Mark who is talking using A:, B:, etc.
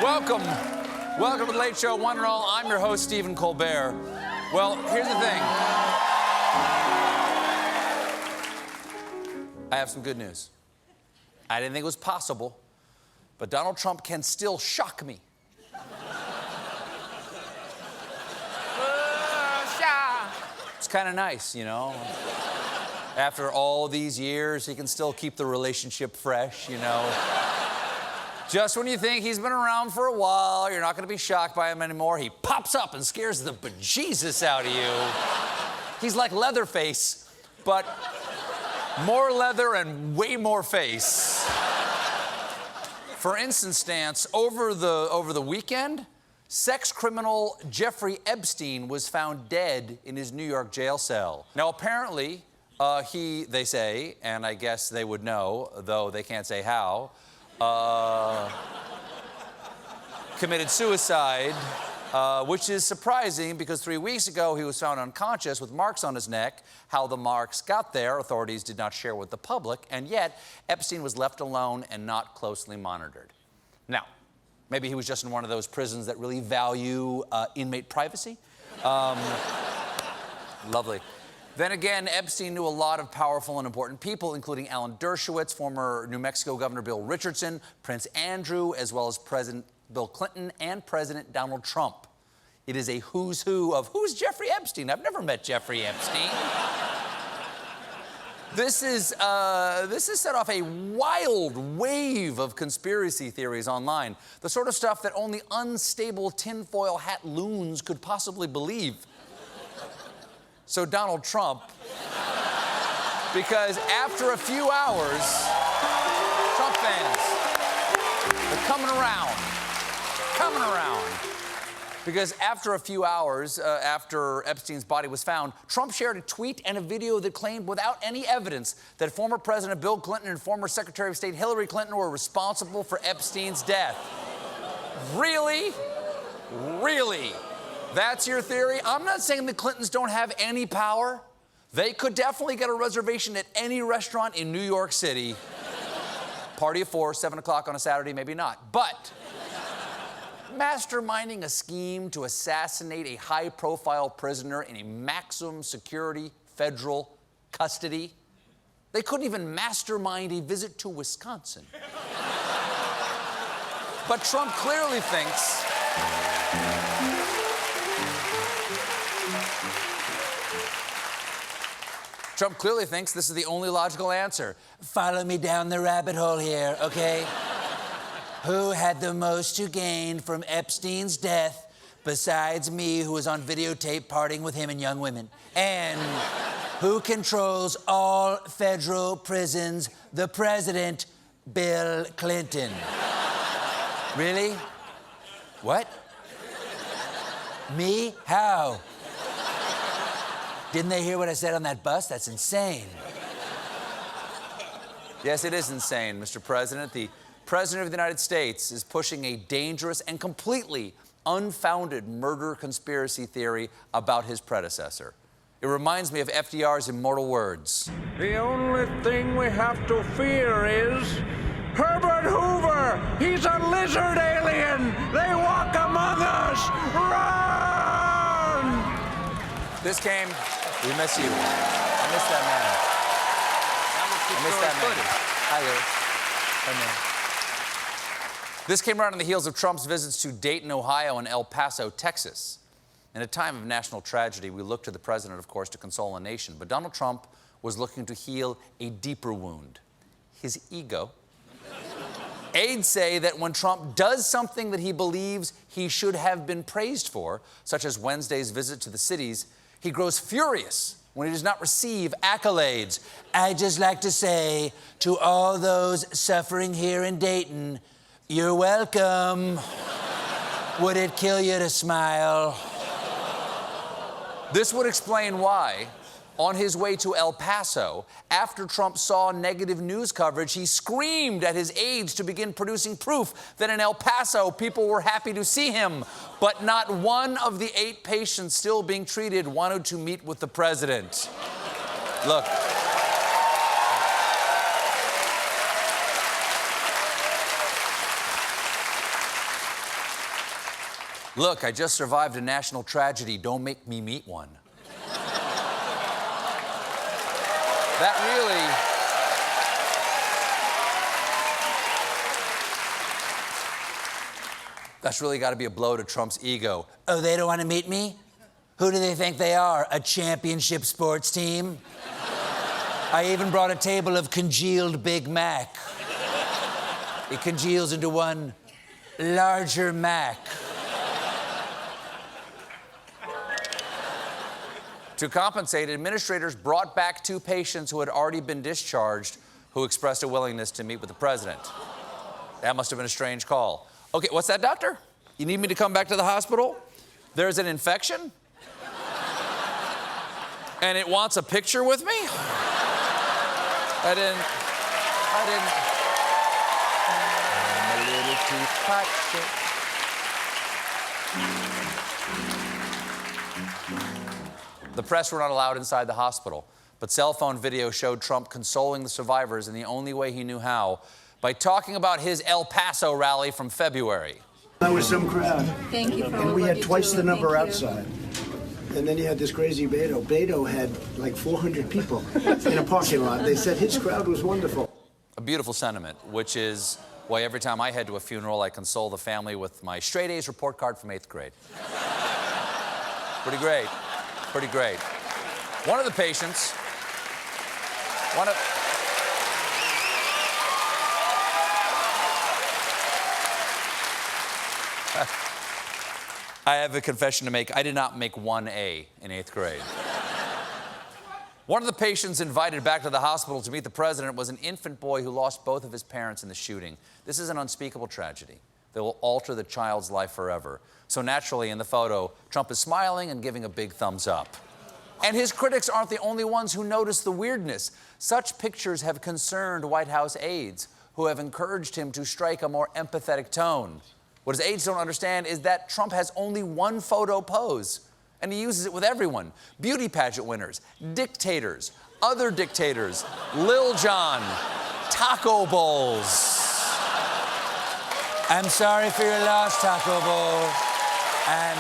A: Welcome. Welcome to the Late Show, one and all. I'm your host, Stephen Colbert. Well, here's the thing. I have some good news. I didn't think it was possible, but Donald Trump can still shock me. It's kind of nice, you know? After all these years, he can still keep the relationship fresh, you know? Just when you think he's been around for a while, you're not going to be shocked by him anymore, he pops up and scares the bejesus out of you. He's like Leatherface, but more leather and way more face. For instance, over the weekend, sex criminal Jeffrey Epstein was found dead in his New York jail cell. Now, apparently, they say, and I guess they would know, though they can't say how, committed suicide, which is surprising because 3 weeks ago he was found unconscious with marks on his neck. How the marks got there, authorities did not share with the public, and yet Epstein was left alone and not closely monitored. Now, maybe he was just in one of those prisons that really value inmate privacy. Lovely. Then again, Epstein knew a lot of powerful and important people, including Alan Dershowitz, former New Mexico Governor Bill Richardson, Prince Andrew, as well as President Bill Clinton and President Donald Trump. It is a who's who of who's Jeffrey Epstein. I've never met Jeffrey Epstein. This has set off a wild wave of conspiracy theories online, the sort of stuff that only unstable tinfoil hat loons could possibly believe. So Donald Trump, because after a few hours, Trump fans, they're coming around. Because after a few hours, after Epstein's body was found, Trump shared a tweet and a video that claimed without any evidence that former President Bill Clinton and former Secretary of State Hillary Clinton were responsible for Epstein's death. Really? Really? That's your theory? I'm not saying the Clintons don't have any power. They could definitely get a reservation at any restaurant in New York City. Party of 4, 7 o'clock on a Saturday, maybe not. But masterminding a scheme to assassinate a high-profile prisoner in a maximum security federal custody, they couldn't even mastermind a visit to Wisconsin. But Trump clearly thinks this is the only logical answer. Follow me down the rabbit hole here, okay? Who had the most to gain from Epstein's death besides me, who was on videotape partying with him and young women? And who controls all federal prisons? The president, Bill Clinton. Really? What? Me? How? Didn't they hear what I said on that bus? That's insane. Yes, it is insane, Mr. President. The President of the United States is pushing a dangerous and completely unfounded murder conspiracy theory about his predecessor. It reminds me of FDR's immortal words.
B: The only thing we have to fear is Herbert Hoover. He's a lizard alien. They walk among us. Run!
A: This came... We miss you. I miss that man. I miss that man. Hi, Lou. Hi, man. This came right on the heels of Trump's visits to Dayton, Ohio, and El Paso, Texas. In a time of national tragedy, we look to the president, of course, to console a nation. But Donald Trump was looking to heal a deeper wound, his ego. Aides say that when Trump does something that he believes he should have been praised for, such as Wednesday's visit to the cities, he grows furious when he does not receive accolades. I'd just like to say to all those suffering here in Dayton, you're welcome. Would it kill you to smile? This would explain why, on his way to El Paso, after Trump saw negative news coverage, he screamed at his aides to begin producing proof that in El Paso, people were happy to see him. But not one of the 8 patients still being treated wanted to meet with the president. Look. Look, I just survived a national tragedy. Don't make me meet one. That's really got to be a blow to Trump's ego. Oh, they don't want to meet me? Who do they think they are? A championship sports team? I even brought a table of congealed Big Mac. It congeals into one larger Mac. To compensate, administrators brought back 2 patients who had already been discharged who expressed a willingness to meet with the president. That must have been a strange call. Okay, what's that, doctor? You need me to come back to the hospital? There's an infection? And it wants a picture with me? I didn't. I'm a little too toxic. The press were not allowed inside the hospital, but cell phone video showed Trump consoling the survivors in the only way he knew how, by talking about his El Paso rally from February.
C: That was some crowd.
D: Thank you for
C: And we had twice the number
D: Thank you.
C: outside. And then you had this crazy Beto. Beto had like 400 people in a parking lot. They said his crowd was wonderful.
A: A beautiful sentiment, which is why every time I head to a funeral, I console the family with my straight A's report card from 8th grade. Pretty great. Pretty great. One of the patients, I have a confession to make. I did not make 1A in 8th grade. One of the patients invited back to the hospital to meet the president was an infant boy who lost both of his parents in the shooting. This is an unspeakable tragedy that will alter the child's life forever. So naturally, in the photo, Trump is smiling and giving a big thumbs up. And his critics aren't the only ones who notice the weirdness. Such pictures have concerned White House aides, who have encouraged him to strike a more empathetic tone. What his aides don't understand is that Trump has only one photo pose, and he uses it with everyone. Beauty pageant winners, dictators, other dictators, Lil Jon, taco bowls. I'm sorry for your loss, Taco Bowl. And